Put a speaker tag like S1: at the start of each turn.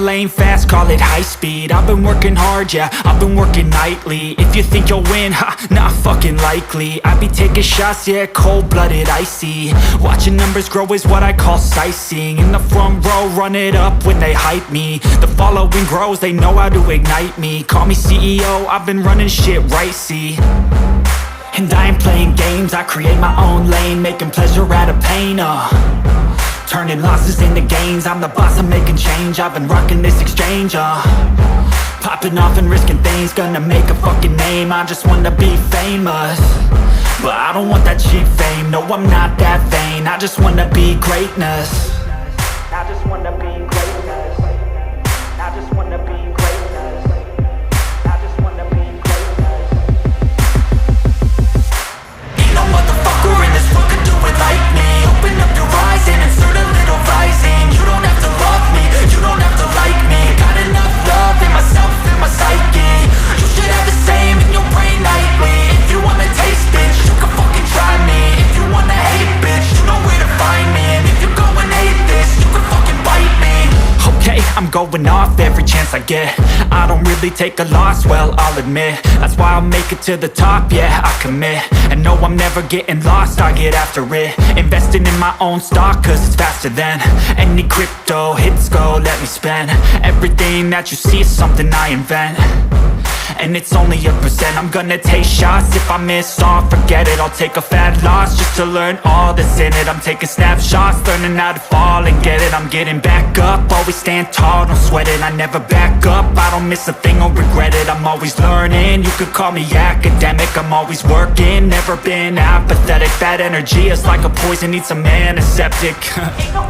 S1: lane fast, call it high speed. I've been working hard, yeah, I've been working nightly. If you think you'll win, ha, not fucking likely. I be taking shots, yeah, cold-blooded, icy. Watching numbers grow is what I call sightseeing. In the front row, run it up when they hype me. The following grows, they know how to ignite me. Call me CEO, I've been running shit right, see. And I ain't playing games, I create my own lane, making pleasure out of pain, turning losses into gains. I'm the boss, I'm making change. I've been rocking this exchange, popping off and risking things. Gonna make a fucking name. I just wanna be famous, but I don't want that cheap fame. No, I'm not that vain. I just wanna be greatness. I just wanna be greatness. I just wanna be greatness. I just wanna be greatness. Ain't no motherfucker in this world could do it like me. Open up your eyes and insert a little rising. You don't have to love me, you don't have to like me. Got enough love in myself and my psyche. You should have the same in your brain nightly. If you wanna taste, bitch, you can fucking try me. If you wanna hate, bitch, you know where to find me. And if you go and hate this, you can fucking bite me. Okay, I'm going off every chance I get. I don't really take a loss, well, I'll admit. That's why I'll make it to the top, yeah, I commit. And no, I'm never getting lost, I get after it. Investing in my own stock, cause it's faster than any crypto hits go, let me spend. Everything that you see is something I invent, and it's only a percent. I'm gonna take shots, if I miss all, forget it. I'll take a fat loss just to learn all that's in it. I'm taking snapshots, learning how to fall and get it. I'm getting back up, always stand tall, don't sweat it. I never back up, I don't miss a thing or regret it. I'm always learning, you could call me academic. I'm always working, never been apathetic. Bad energy is like a poison, needs some antiseptic. Ain't no